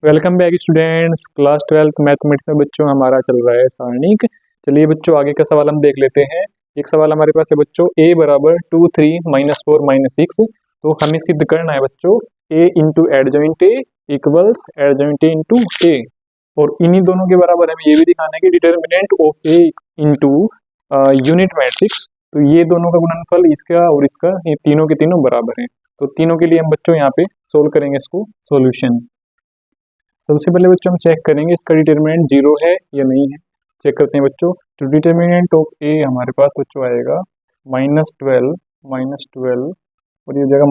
Welcome back students. Class 12th mathematics में बच्चों हमारा चल रहा है सारणिक। चलिए बच्चों आगे का सवाल हम देख लेते हैं। एक सवाल हमारे पास है बच्चों a बराबर 2 3 -4 -6। तो हमें सिद्ध करना है बच्चों a into adjoint a equals adjoint a into a। और इन्हीं दोनों के बराबर हमें ये भी दिखाना है कि determinant of a into unit matrix. तो ये दोनों का गुणनफल इसका और इसका ये तीनों के तीनों बराबर हैं। तो तीनों के लिए हम बच्चों यहाँ पे सोल्व करेंगे इसको सॉल्यूशन। सबसे पहले बच्चों हम चेक करेंगे इसका डिटरमिनेंट जीरो है या नहीं है। चेक करते हैं बच्चों। तो डिटरमिनेंट ऑफ ए हमारे पास बच्चों आएगा -12 और ये हो जाएगा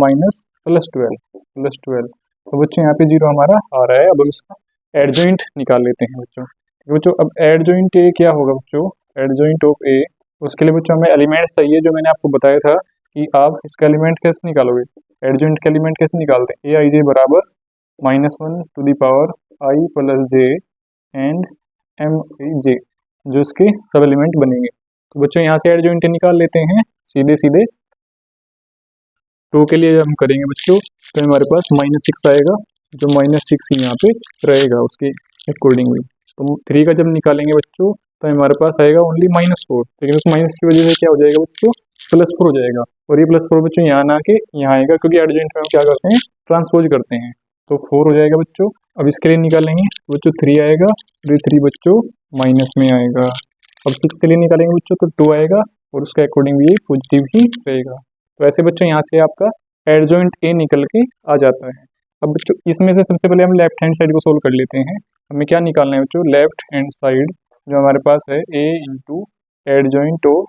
+12। तो बच्चों यहाँ पे जीरो हमारा आ रहा है। अब हम इसका एडजॉइंट निकाल लेते हैं बच्चों। तो बच्चों अब एडजॉइंट ए क्या होगा बच्चों, एडजॉइंट ऑफ ए। उसके लिए बच्चों हमें एलिमेंट चाहिए, जो मैंने आपको बताया था कि आप इसका एलिमेंट कैसे निकालोगे, एडजॉइंट का एलिमेंट कैसे निकालते हैं। ए आई जे बराबर -1 to the power i plus j and m j, जो इसके सब एलिमेंट बनेंगे। तो बच्चों यहाँ से एडजॉइंट निकाल लेते हैं सीधे सीधे। 2 के लिए हम करेंगे बच्चों तो हमारे पास -6 आएगा, जो -6 ही यहाँ पे रहेगा उसके अकॉर्डिंगली। तो 3 का जब निकालेंगे बच्चों तो हमारे पास आएगा ओनली -4, लेकिन उस माइनस की वजह से क्या हो जाएगा बच्चों, +4 हो जाएगा। और ये +4 बच्चों यहाँ ना के यहाँ आएगा, क्योंकि एडजॉइंट में हम क्या करते हैं, ट्रांसपोज करते हैं। तो 4 हो जाएगा बच्चों। अब इसके लिए निकालेंगे तो बच्चों 3 आएगा, और 3 बच्चों माइनस में आएगा। अब 6 के लिए निकालेंगे बच्चों तो 2 आएगा, और उसके अकॉर्डिंग भी पॉजिटिव ही रहेगा। तो ऐसे बच्चों यहाँ से आपका एडजॉइंट ए निकल के आ जाता है। अब बच्चों इसमें से सबसे पहले हम लेफ्ट हैंड साइड को सोल्व कर लेते हैं। हमें क्या निकालना है बच्चों, लेफ्ट हैंड साइड जो हमारे पास है A into adjoint of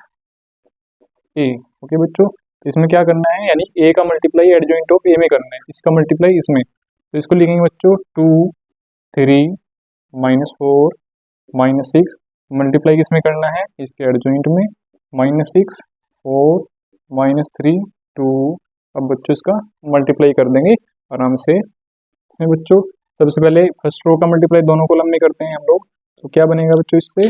A. Okay बच्चों, तो इसमें क्या करना है, यानी ए का मल्टीप्लाई एडजॉइंट ऑफ ए में करना है, इसका मल्टीप्लाई इसमें। तो इसको लिखेंगे बच्चों 2 3 -4 -6 मल्टीप्लाई किसमें करना है, इसके एडजॉइंट में। -6 4 -3 2। अब बच्चों इसका मल्टीप्लाई कर देंगे आराम से। इसमें बच्चों सबसे पहले फर्स्ट रो का मल्टीप्लाई दोनों कॉलम में करते हैं हम लोग। तो क्या बनेगा बच्चों, इससे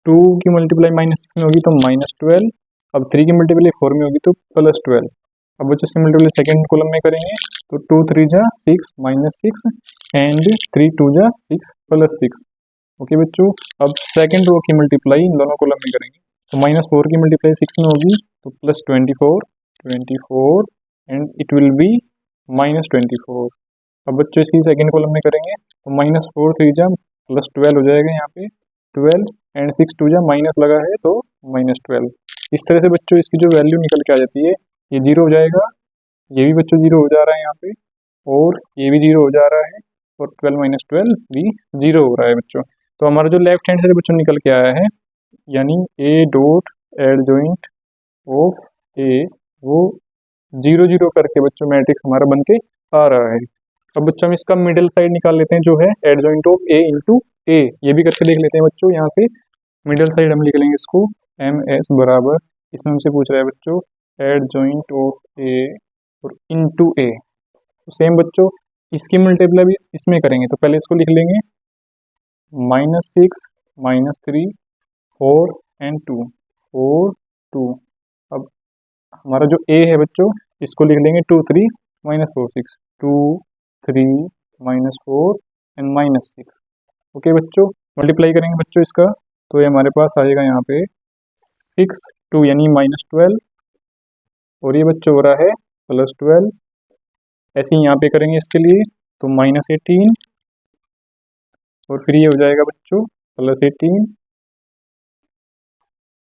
2 की मल्टीप्लाई -6 में होगी तो -12। अब 3 की मल्टीप्लाई 4 में होगी तो +12। अब बच्चों इसकी मल्टीप्लाई सेकेंड कॉलम में करेंगे तो 2 3 जा 6 -6 एंड 3 2 जा 6 +6। ओके बच्चों, अब सेकेंड रो की मल्टीप्लाई इन दोनों कॉलम में करेंगे तो -4 की मल्टीप्लाई 6 में होगी तो +24 एंड इट विल बी -24। अब बच्चों इसकी सेकेंड कॉलम में करेंगे तो -4 3 जा +12 हो जाएगा यहाँ पे 12 एंड 6 2 जा माइनस लगा है तो -12। इस तरह से बच्चों इसकी जो वैल्यू निकल के आ जाती है, ये 0 हो जाएगा, ये भी बच्चों 0 हो जा रहा है यहाँ पे, और ये भी 0 हो जा रहा है, और 12 - 12 भी 0 हो रहा है बच्चों। तो हमारा जो लेफ्ट हैंड से बच्चों निकल के आया है, यानी ए डॉट एडजॉइंट ऑफ ए, वो 0 0 करके बच्चों मैट्रिक्स हमारा बन के आ रहा है। अब बच्चों हम इसका मिडिल साइड निकाल लेते हैं, जो है एडजॉइंट ऑफ ए इंटू ए। ये भी करके देख लेते हैं बच्चों। यहाँ से मिडिल साइड हम लिख लेंगे इसको MS बराबर, इसमें हमसे पूछ रहा है बच्चों एडजॉइंट ऑफ ए और इंटू ए। तो सेम बच्चों इसकी मल्टीप्लाई भी इसमें करेंगे, तो पहले इसको लिख लेंगे -6 -3 4 एंड 2 4 2। अब हमारा जो ए है बच्चों, इसको लिख लेंगे 2 3 -4 6 2 3 -4 एंड -6। ओके बच्चों, मल्टीप्लाई करेंगे बच्चों इसका तो ये हमारे पास आएगा यहाँ पे 6 2 यानी -12, और ये बच्चों हो रहा है +12। ऐसे ही यहाँ पे करेंगे इसके लिए तो -18, और फिर ये हो जाएगा बच्चों +18।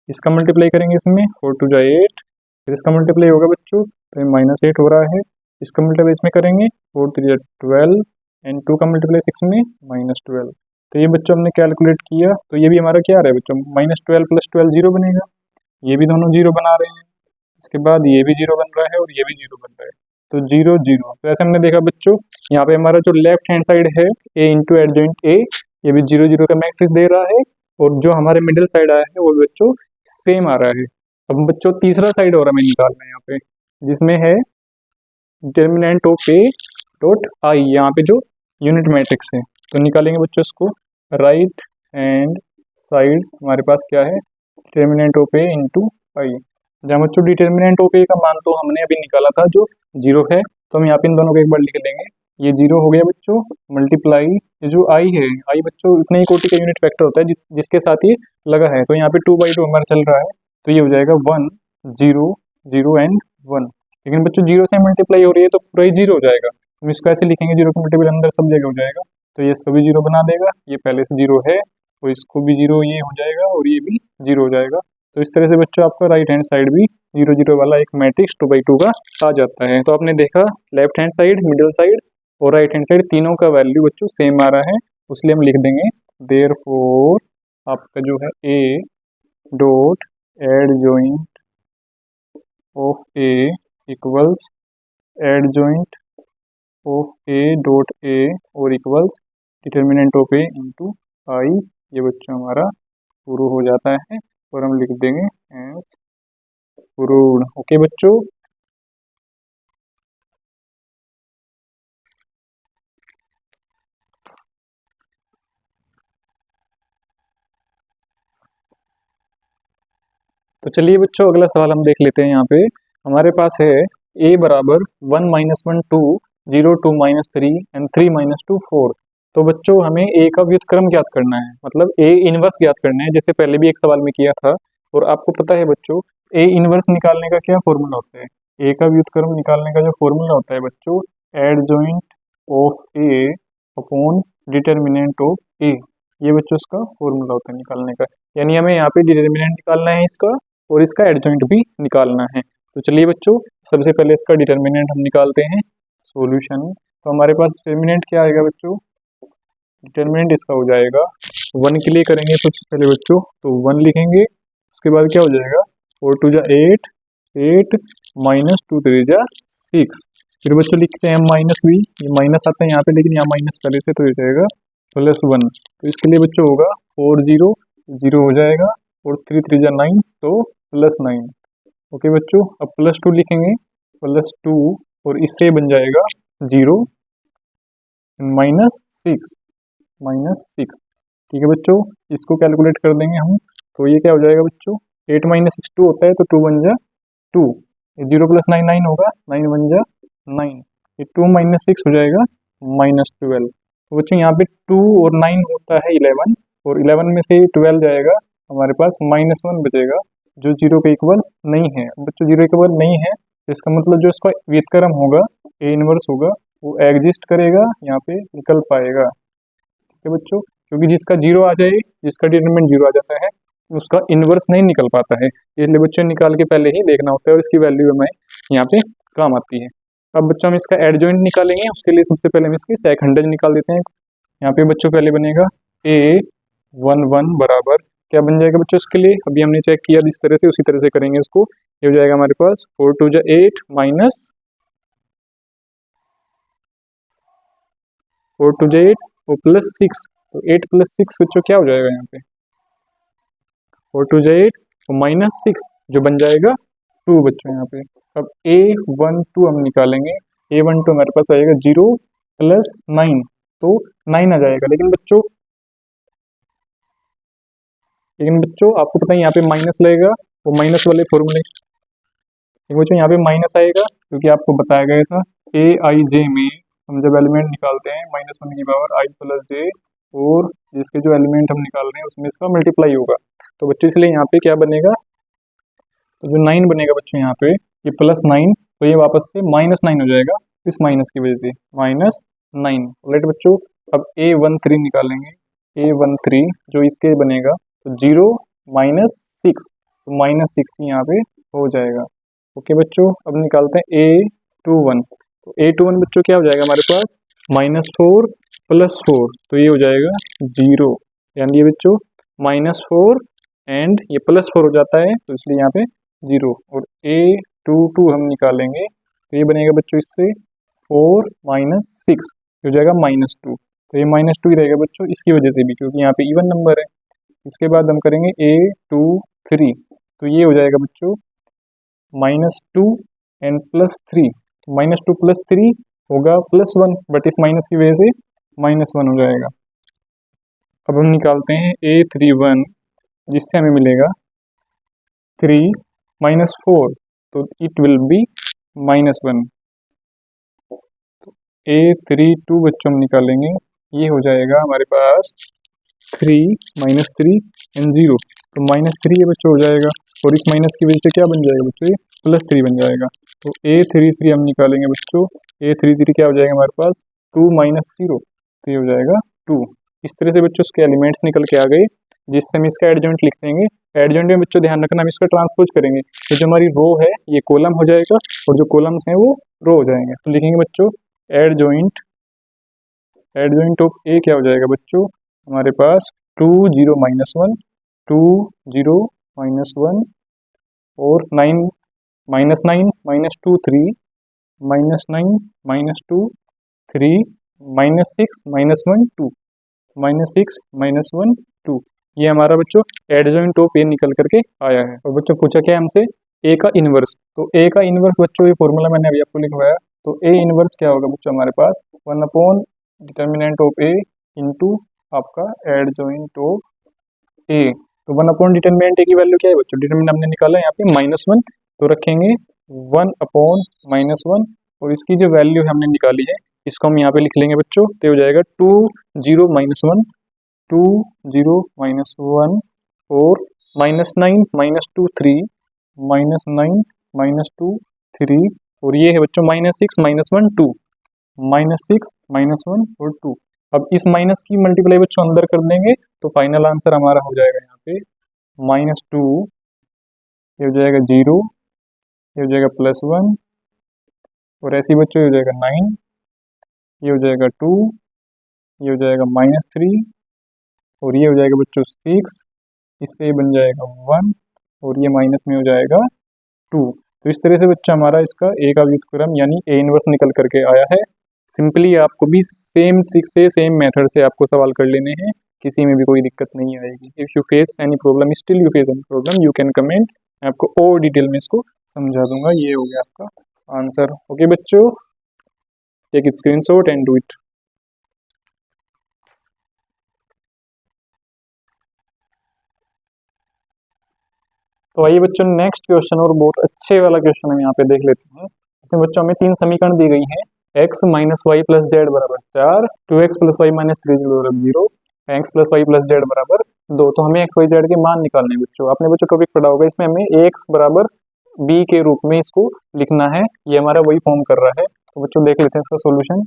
इसका मल्टीप्लाई करेंगे इसमें 4 2 जा 8, फिर इसका मल्टीप्लाई होगा बच्चों तो ये -8 हो रहा है। इसका मल्टीप्लाई इसमें करेंगे 4 3 जा 12 एंड 2 का मल्टीप्लाई 6 में -12। तो ये बच्चों हमने कैलकुलेट किया तो ये भी हमारा क्या आ रहा है बच्चों, -12 + 12 0 बनेगा। ये भी दोनों 0 बना रहे हैं। इसके बाद ये भी 0 बन रहा है और ये भी 0 बन रहा है, तो 0 0। तो ऐसे हमने देखा बच्चों, यहाँ पे हमारा जो लेफ्ट हैंड साइड है ए इंटू एडजॉइंट ए, ये भी 0 0 का मैट्रिक्स दे रहा है, और जो हमारे मिडिल साइड आया है वो बच्चों सेम आ रहा है। अब बच्चों तीसरा साइड और हमें निकालना है यहाँ पे, जिसमें है determinant of A dot I, यहाँ पे जो यूनिट मैट्रिक्स है। तो निकालेंगे बच्चों इसको, राइट हैंड साइड हमारे पास क्या है, डिटर्मिनेंट ऑफ ए इंटू आई। जहाँ बच्चों डिटर्मिनेंट ऑफ ए का मान तो हमने अभी निकाला था जो 0 है, तो हम यहाँ पे इन दोनों को एक बार लिख लेंगे। ये 0 हो गया बच्चों, मल्टीप्लाई ये जो आई है, आई बच्चों इतने ही कोटि का यूनिट वेक्टर होता है जिसके साथ ये लगा है, तो यहाँ पे 2/2 हमारा चल रहा है, तो ये हो जाएगा 1 0 0 एंड 1। लेकिन बच्चों 0 से मल्टीप्लाई हो रही है तो पूरा ही 0 हो जाएगा, हम इसको ऐसे लिखेंगे 0 का मल्टीपल अंदर सब जगह हो जाएगा, तो ये इसको भी 0 बना देगा, ये पहले से 0 है तो इसको भी 0 ये हो जाएगा और ये भी 0 हो जाएगा। तो इस तरह से बच्चों आपका राइट हैंड साइड भी 0 0 वाला एक मैट्रिक्स 2/2 का आ जाता है। तो आपने देखा left hand side, middle side और राइट हैंड साइड तीनों का वैल्यू बच्चों सेम आ रहा है, उसलिए हम लिख देंगे देयरफॉर आपका जो है A dot adjoint of A equals adjoint of A dot A और equals determinant of A into I. ये बच्चों हमारा प्रूव हो जाता है और हम लिख देंगे एज प्रूव्ड। ओके बच्चों, तो चलिए बच्चों अगला सवाल हम देख लेते हैं। यहाँ पे हमारे पास है a बराबर 1 - 1 2 0 2 - 3 एंड 3 - 2 4। तो बच्चों हमें a का व्युत्क्रम ज्ञात करना है, मतलब a इनवर्स ज्ञात करना है, जैसे पहले भी एक सवाल में किया था। और आपको पता है बच्चों a इनवर्स निकालने का क्या फॉर्मूला होता है, a का व्युत्क्रम निकालने का जो फॉर्मूला होता है बच्चों adjoint of a upon determinant of a। ये बच्चों इसका फॉर्मूला होता है निकालने का, यानी हमें यहाँ पे डिटर्मिनेंट निकालना है इसका और इसका एडजॉइंट भी निकालना है। तो चलिए बच्चों सबसे पहले इसका डिटर्मिनेंट हम निकालते हैं सॉल्यूशन। तो हमारे पास डिटर्मिनेंट क्या आएगा बच्चों, डिटर्मिनेंट इसका हो जाएगा 1 के लिए करेंगे सबसे पहले बच्चों तो 1 लिखेंगे, उसके बाद क्या हो जाएगा 4 2 जा 8 8 -2 3 जा 6। फिर बच्चों लिखते हैं माइनस भी, ये माइनस आता है यहाँ पे लेकिन यहाँ माइनस पहले से तो हो जाएगा +1। तो इसके लिए बच्चों होगा 4 0 0 हो जाएगा और 3 3 जा 9 तो +9। ओके बच्चों, अब +2 लिखेंगे, +2 और इससे बन जाएगा 0 -6 -6। ठीक है बच्चों, इसको कैलकुलेट कर देंगे हम, तो ये क्या हो जाएगा बच्चों 8 - 6 2 होता है तो 2 बन जा 2, 0 + 9 9 होगा, 9 बन जा 9, ये 2 - 6 हो जाएगा -12। तो बच्चों यहाँ पे 2 और 9 होता है 11 और 11 में से 12 जाएगा, हमारे पास -1 बचेगा जो 0 के इक्वल नहीं है। बच्चों 0 के इक्वल नहीं है, इसका मतलब जो इसका व्युत्क्रम होगा ए इनवर्स होगा वो एग्जिस्ट करेगा, यहाँ पे निकल पाएगा। ठीक है बच्चों, क्योंकि जिसका 0 आ जाए, जिसका डिटरमिनेंट 0 आ जाता है उसका इनवर्स नहीं निकल पाता है, इसलिए बच्चों निकाल के पहले ही देखना होता है और इसकी वैल्यू हमें यहाँ पे काम आती है। अब बच्चों हम इसका एडजॉइंट निकालेंगे, उसके लिए सबसे पहले हम इसकी सेकंडेज निकाल देते हैं। यहाँ पे बच्चों पहले बनेगा a11 बराबर क्या बन जाएगा बच्चों, इसके लिए अभी हमने चेक किया जिस तरह से उसी तरह से करेंगे इसको। ये हो जाएगा हमारे पास 4 2 जा 8 माइनस 4 2 जा 8 और +6, तो 8 + 6 बच्चों क्या हो जाएगा यहाँ पे 4 2 जा 8 और -6 जो बन जाएगा 2 बच्चों यहाँ पे। अब a12 हम निकालेंगे, a12 हमारे पास आएगा 0 + 9 तो 9 आ जाएगा, लेकिन बच्चों आपको पता है यहाँ पे माइनस लगेगा, वो माइनस वाले फॉर्मूले, लेकिन बच्चों यहाँ पे माइनस आएगा क्योंकि आपको बताया गया था ए आई जे में हम जब एलिमेंट निकालते हैं -1 की पावर i + j और जिसके जो एलिमेंट हम निकाल रहे हैं उसमें इसका मल्टीप्लाई होगा, तो बच्चों इसलिए यहाँ पे क्या बनेगा, तो जो 9 बनेगा बच्चों यहाँ पे ये +9 तो ये वापस से -9 हो जाएगा, इस माइनस की वजह से -9। राइट बच्चों, अब a13 निकालेंगे, a13 जो इसके बनेगा तो 0 -6 तो -6 यहाँ पे हो जाएगा। ओके बच्चों, अब निकालते हैं a21, तो a21 बच्चों क्या हो जाएगा हमारे पास -4 + 4 तो ये हो जाएगा 0, यानी ये बच्चों -4 एंड ये +4 हो जाता है तो इसलिए यहाँ पे 0। और a22 हम निकालेंगे तो ये बनेगा बच्चों इससे 4 - 6 हो जाएगा -2, तो ये -2 ही रहेगा बच्चों इसकी वजह से भी क्योंकि यहाँ पे इवन नंबर है। इसके बाद हम करेंगे a23 तो ये हो जाएगा बच्चों -2 एंड +3, -2 + 3 होगा +1 बट इस माइनस की वजह से -1 हो जाएगा। अब हम निकालते हैं a31 जिससे हमें मिलेगा 3 - 4 तो इट विल बी -1। A32 बच्चों हम निकालेंगे, ये हो जाएगा हमारे पास 3 -3 एंड 0, तो -3 ये बच्चों हो जाएगा, और इस माइनस की वजह से क्या बन जाएगा बच्चों, ये +3 बन जाएगा। तो A33 हम निकालेंगे बच्चों, A33 क्या हो जाएगा हमारे पास 2 - 0, तो ये हो जाएगा 2। इस तरह से बच्चों उसके एलिमेंट्स निकल के आ गए, जिससे हम इसका एडजॉइंट लिख देंगे। एडजॉइंट में बच्चों ध्यान रखना, हम इसका ट्रांसपोज करेंगे, तो जो हमारी रो है ये कॉलम हो जाएगा, और जो कॉलम्स हैं वो रो हो जाएंगे। तो लिखेंगे बच्चों एडजॉइंट, एडजॉइंट ऑफ ए क्या हो जाएगा बच्चों हमारे पास 2 0 -1, 2 0 -1, और 9 -2 3, -9 -2 3, -6 -1 2, -6 -1 2, ये हमारा बच्चों एडजॉइंट ऑफ ए निकल करके आया है। और बच्चों पूछा क्या है हमसे, ए का इनवर्स, तो ए का इनवर्स बच्चों ये फॉर्मूला मैंने अभी आपको लिखवाया, तो ए इनवर्स क्या होगा बच्चों हमारे पास 1 upon determinant of A into आपका एडजॉइंट ऑफ ए। तो 1 अपॉन डिटर्मिनेंट ए की वैल्यू क्या है बच्चों, डिटर्मिनेंट हमने निकाला है यहाँ पे -1, तो रखेंगे 1 अपॉन -1, और इसकी जो वैल्यू हमने निकाली है इसको हम यहाँ पे लिख लेंगे बच्चों, तो हो जाएगा 2 0 -1, 2 0 -1, और -9 -2 3, -9 -2 3, और ये है बच्चों -6 -1 2, -6 -1 और 2। अब इस माइनस की मल्टीप्लाई बच्चों अंदर कर देंगे, तो फाइनल आंसर हमारा हो जाएगा यहाँ पे -2, ये हो जाएगा 0, ये हो जाएगा +1, और ऐसे ही बच्चों ये हो जाएगा 9, ये हो जाएगा 2, ये हो जाएगा -3, और ये हो जाएगा बच्चों 6, इससे ये बन जाएगा 1, और ये माइनस में हो जाएगा 2। तो इस तरह से बच्चा हमारा इसका ए का व्युत्क्रम यानी ए इनवर्स निकल करके आया है। सिंपली आपको भी सेम ट्रिक से, सेम मेथड से आपको सवाल कर लेने हैं, किसी में भी कोई दिक्कत नहीं आएगी। If you face any problem, still you face any problem, you can comment, मैं आपको और डिटेल में इसको समझा दूंगा। ये हो गया आपका आंसर। ओके बच्चों, take screenshot and do it. तो आइए बच्चों नेक्स्ट क्वेश्चन, और बहुत अच्छे वाला क्वेश्चन हम यहाँ पे देख लेते हैं। इसमें बच्चों हमें 3 समीकरण दी गई हैं, x - y + z बराबर 4, 2x + y - 3z बराबर 0, x + y + z बराबर 2। तो हमें x y z के मान निकालने हैं बच्चों। आपने बच्चों टॉपिक पढ़ा होगा, इसमें हमें ax बराबर b के रूप में इसको लिखना है, ये हमारा वही फॉर्म कर रहा है। तो बच्चों देख लेते हैं इसका सोल्यूशन।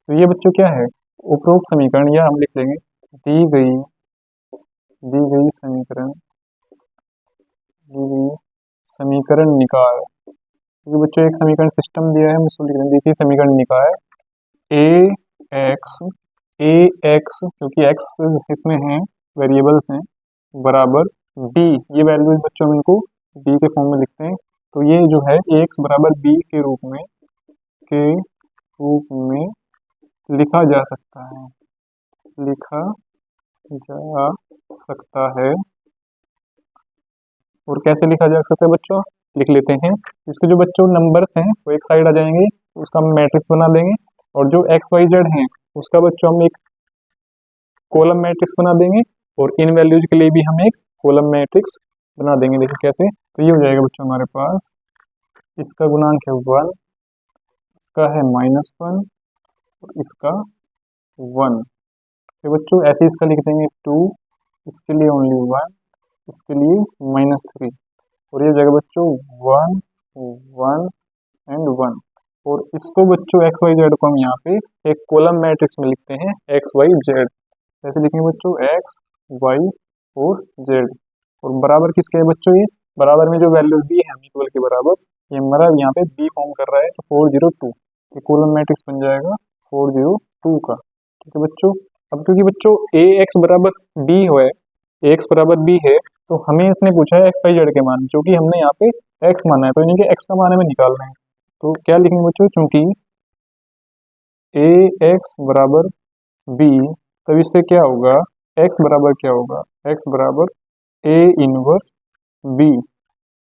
तो ये बच्चों क्या है, उपरोक्त समीकरण, या हम लिख लेंगे दी गई समीकरण, समीकरण निकाय। क्योंकि बच्चों एक समीकरण सिस्टम दिया है, हम इसको लिख देंगे समीकरण निकाय ax, क्योंकि x इसमें है वेरिएबल्स हैं, बराबर b, ये वैल्यूज बच्चों हम इनको b के फॉर्म में लिखते हैं। तो ये जो है ax बराबर b के रूप में लिखा जा सकता है, और कैसे लिखा जा सकता है बच्चों, लिख लेते हैं। इसके जो बच्चों नंबर्स हैं वो एक साइड आ जाएंगे, उसका हम मैट्रिक्स बना देंगे, और जो एक्स वाई जेड हैं उसका बच्चों हम एक कॉलम मैट्रिक्स बना देंगे, और इन वैल्यूज के लिए भी हम एक कॉलम मैट्रिक्स बना देंगे। देखिए कैसे, तो ये हो जाएगा बच्चों हमारे पास, इसका गुणांक है 1, इसका है -1, और इसका 1। तो बच्चों ऐसे इसका लिख देंगे 2, इसके लिए ओनली 1, इसके लिए -3, और ये जगह बच्चों 1 1 एंड 1, और इसको बच्चों एक्स वाई जेड को हम यहाँ पे एक कॉलम मैट्रिक्स में लिखते हैं एक्स वाई जेड। कैसे लिखेंगे बच्चों, एक्स वाई और जेड, और बराबर किसके है बच्चों, ये बराबर में जो वैल्यूज दी है इक्वल के बराबर, ये हमारा यहाँ पे बी फॉर्म कर रहा है, तो 402, ये कॉलम मैट्रिक्स बन जाएगा 402 का। ठीक है बच्चों, अब क्योंकि बच्चों ए एक्स बराबर बी है, एक्स बराबर बी है, तो हमें इसने पूछा है एक्स वाई जेड के मान, जो कि हमने यहाँ पे एक्स माना है, तो इन्हीं के एक्स का मान हमें निकालना है। तो क्या लिखेंगे बच्चों, चूंकि ए एक्स बराबर बी, तब इससे क्या होगा, एक्स बराबर क्या होगा, एक्स बराबर A inverse B,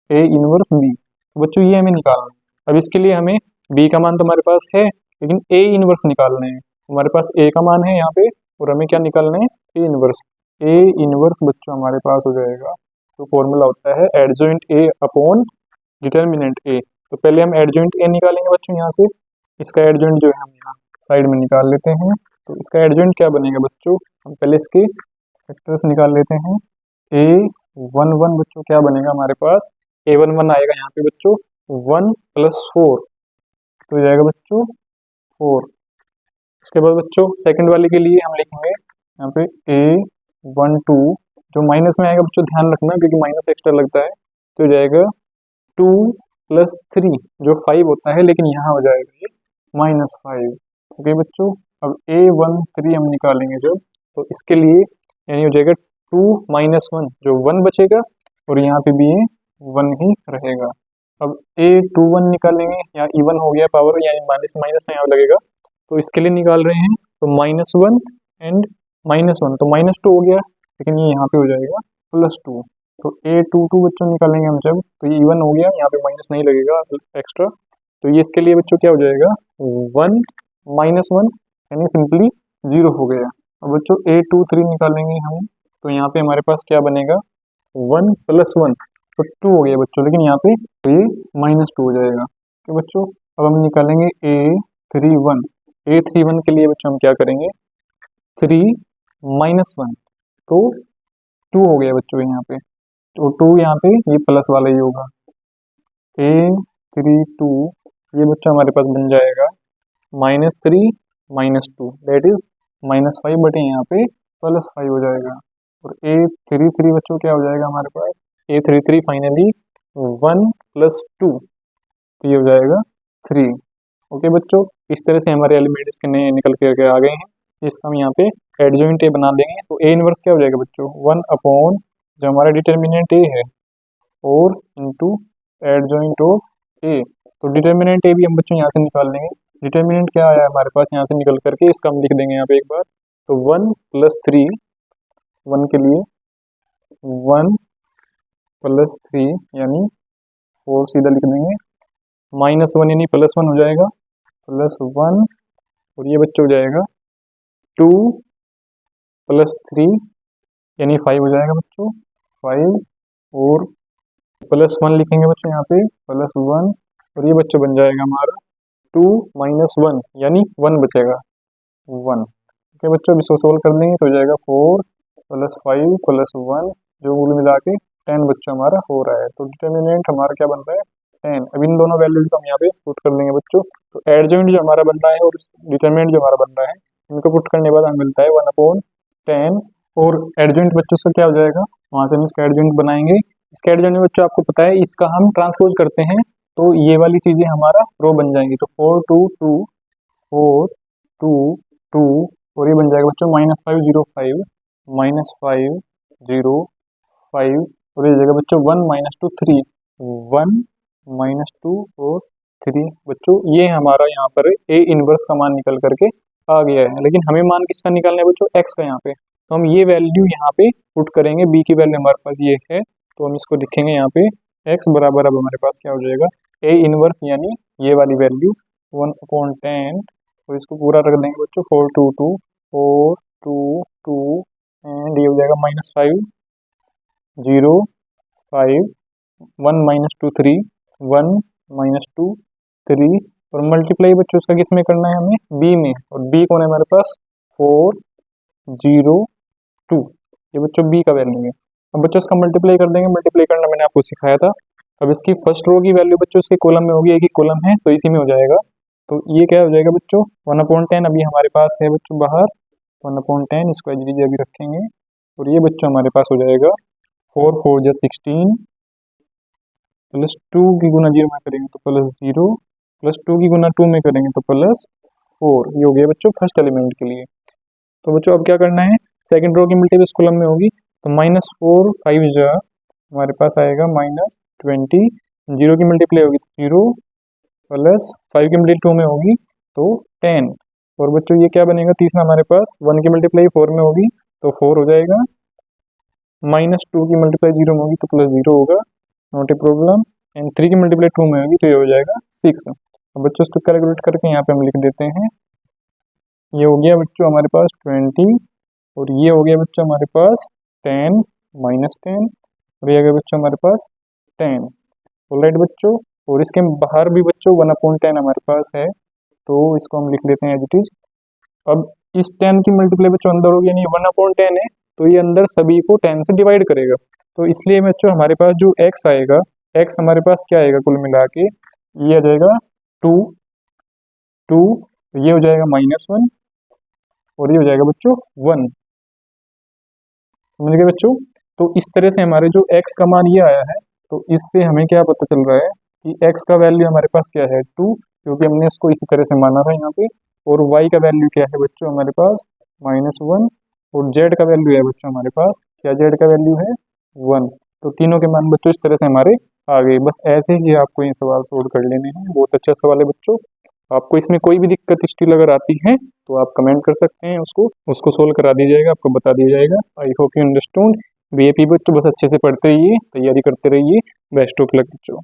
A inverse B. तो बच्चों ये हमें निकालना है। अब इसके लिए हमें बी का मान तो हमारे पास है, लेकिन ए इनवर्स निकालना है। हमारे पास ए का मान है यहाँ पे, और हमें क्या निकालना है, ए इनवर्स। ए इनवर्स बच्चों हमारे पास हो जाएगा, तो फॉर्मूला होता है एडजॉइंट ए अपॉन डिटर्मिनेंट ए। तो पहले हम एडजॉइंट ए निकालेंगे बच्चों यहाँ से, इसका एडजॉइंट जो है हम यहाँ साइड में निकाल लेते हैं। तो इसका एडजॉइंट क्या बनेगा बच्चों, हम पहले इसके फैक्टर्स निकाल लेते हैं। A11 बच्चों क्या बनेगा हमारे पास, A11 आएगा यहाँ पे बच्चों 1 + 4, तो हो जाएगा बच्चों 4। इसके बाद बच्चों सेकंड वाले के लिए हम लिखेंगे यहाँ पे A12, जो माइनस में आएगा बच्चों ध्यान रखना क्योंकि माइनस एक्स्ट्रा लगता है, तो हो जाएगा 2 + 3 जो 5 होता है, लेकिन यहाँ हो जाएगा ये -5। ओके बच्चों, अब A13 हम निकालेंगे जब, तो इसके लिए यानी हो जाएगा 2 - 1 जो 1 बचेगा, और यहाँ पे भी ये 1 ही रहेगा। अब A21 निकालेंगे, यहाँ इवन हो गया पावर, यानी माइनस माइनस यहाँ लगेगा, तो इसके लिए निकाल रहे हैं, तो -1 एंड -1, तो -2 हो गया, लेकिन ये यहाँ पे हो जाएगा +2। तो A22 बच्चों निकालेंगे हम जब, तो ये इवन हो गया, यहाँ पे माइनस नहीं लगेगा एक्स्ट्रा, तो ये इसके लिए बच्चों क्या हो जाएगा 1 - 1, यानी सिंपली 0 हो गया। अब बच्चों A23 निकालेंगे हम, तो यहाँ पे हमारे पास क्या बनेगा 1 + 1, तो 2 हो गया बच्चों, लेकिन यहाँ पे तो ये -2 हो जाएगा। तो बच्चों अब हम निकालेंगे A31 के लिए बच्चों हम क्या करेंगे 3 - 1, तो 2 हो गया बच्चों यहाँ पे, तो 2 यहाँ पे ये प्लस वाला ही होगा। A32 ये बच्चों हमारे पास बन जाएगा -3 - 2 दैट इज -5, बटे यहाँ पे +5 हो जाएगा। और A33 बच्चों क्या हो जाएगा हमारे पास, A33 फाइनली 1 + 2, तो ये हो जाएगा 3। ओके बच्चों, इस तरह से हमारे एलिमेंट इसके नए निकल के आ गए हैं। इसका हम यहाँ पे एडजॉइंट ए बना देंगे, तो ए इनवर्स क्या हो जाएगा बच्चों 1 अपॉन जो हमारा डिटर्मिनेंट ए है 4 इंटू एडजॉइंट ऑफ ए। तो डिटर्मिनेंट ए भी हम बच्चों यहाँ से निकाल लेंगे। डिटर्मिनेंट क्या आया हमारे पास यहाँ से निकल करके, इसका हम लिख देंगे यहाँ पे एक बार, तो 1 + 3, 1 के लिए 1 + 3 यानी 4 सीधा लिख देंगे, -1 यानी +1 हो जाएगा, +1, और ये बच्चों हो जाएगा 2 + 3 यानी 5 हो जाएगा बच्चों 5, और +1 लिखेंगे बच्चों यहाँ पे +1, और ये बच्चों बन जाएगा हमारा 2 - 1 यानी 1 बचेगा 1। ओके बच्चों, अभी इसको सोल्व कर देंगे तो हो जाएगा 4 + 5 + 1, जो कुल मिला के 10 बच्चों हमारा हो रहा है। तो डिटर्मिनेंट हमारा क्या बन रहा है 10। अब इन दोनों वैल्यूज को हम यहाँ पे पुट कर देंगे बच्चों। तो एडजॉइंट जो हमारा बन रहा है और डिटर्मिनेंट जो हमारा बन रहा है, इनको पुट करने के बाद हमें मिलता है 1/10, और एडजॉइंट बच्चों से क्या हो जाएगा, वहाँ से हम इसका एडजॉइंट बनाएंगे। इसका एडजॉइंट में बच्चों आपको पता है इसका हम ट्रांसपोज करते हैं, तो ये वाली चीजें हमारा रो बन जाएंगी, तो 4 2 2 4 2 2, और ये बन जाएगा बच्चों -5 0 5 -5 0 5, और ये जगह बच्चों 1 - 2 3 1 -2 और 3 बच्चों, ये हमारा यहाँ पर ए इनवर्स का मान निकल करके आ गया है। लेकिन हमें मान किसका निकालना है बच्चों, एक्स का। यहाँ पे तो हम ये वैल्यू यहाँ पे पुट करेंगे, बी की वैल्यू हमारे पास ये है, तो हम इसको लिखेंगे यहाँ पे एक्स बराबर, अब हमारे पास क्या हो जाएगा ए इनवर्स यानी ये वाली वैल्यू 1/10, और इसको पूरा रख देंगे बच्चों 4 2 2 4 2 2, एंड ये हो जाएगा -5 0 5 1 - 2 3 1 - 2 3, और मल्टीप्लाई बच्चों उसका किस में करना है हमें बी में, और बी कौन है हमारे पास 4 0 2, ये बच्चों बी का वैल्यू है। अब बच्चों इसका मल्टीप्लाई कर देंगे, मल्टीप्लाई करना मैंने आपको सिखाया था। अब इसकी फर्स्ट रो की वैल्यू बच्चों इसके कॉलम में होगी, एक ही कॉलम है तो इसी में हो जाएगा, तो ये क्या हो जाएगा बच्चों 1/10 अभी हमारे पास है बच्चों बाहर, 1/10 इसको एज लीजिए अभी रखेंगे, और ये बच्चों हमारे पास हो जाएगा 4 4 जा 16 +2 की गुना 0 में करेंगे तो +0 +2 की गुना 2 में करेंगे तो +4, ये हो गया बच्चों फर्स्ट एलिमेंट के लिए। तो बच्चों अब क्या करना है, सेकंड रो की मल्टीप्लाई इस कॉलम में होगी, तो -4 5 जा हमारे पास आएगा -20, 0 की मल्टीप्लाई होगी तो 0 +5 की मल्टीप्लाई 2 में होगी तो 10, और बच्चों ये क्या बनेगा तीसरा हमारे पास 1 की मल्टीप्लाई 4 में होगी तो 4 हो जाएगा, -2 की मल्टीप्लाई 0 में होगी तो +0 होगा, नॉट ए प्रॉब्लम, एंड 3 की मल्टीप्लाई 2 में होगी तो ये हो जाएगा 6। अब बच्चों इसको कैलकुलेट करके यहाँ पे हम लिख देते हैं, ये हो गया बच्चों हमारे पास 20, और ये हो गया बच्चों हमारे पास 10 -10, और ये आ गया बच्चों हमारे पास 10। ऑलराइट बच्चों, और इसके बाहर भी बच्चों 1/10 हमारे पास है, तो इसको हम लिख लेते हैं एज इट इज। अब इस 10 की मल्टीप्लाई बच्चों अंदर होगी, यानी 1/10 है, तो ये अंदर सभी को 10 से डिवाइड करेगा। तो इसलिए बच्चों हमारे पास जो x आएगा, x हमारे पास क्या आएगा कुल मिला के, ये आ जाएगा 2, तो ये हो जाएगा -1 और ये हो जाएगा बच्चों 1। समझ गए बच्चों? तो इस तरह से हमारे जो x का मान ये आया है, तो इससे हमें क्या पता चल रहा है कि x का वैल्यू हमारे पास क्या है 2, क्योंकि हमने इसको इसी तरह से माना था यहाँ पे। और y का वैल्यू क्या है बच्चों हमारे पास -1, और z का वैल्यू है बच्चों हमारे पास क्या, z का वैल्यू है 1। तो तीनों के मान बच्चों इस तरह से हमारे आ गए। बस ऐसे ही आपको ये सवाल सोल्व कर लेने हैं। बहुत अच्छा सवाल है बच्चों। आपको इसमें कोई भी दिक्कत स्टिल अगर आती है तो आप कमेंट कर सकते हैं, उसको सोल्व करा दिया जाएगा, आपको बता दिया जाएगा। I hope you understood. Vap बच्चों बस अच्छे से पढ़ते रहिए, तैयारी करते रहिए। बेस्ट ऑफ लक बच्चों।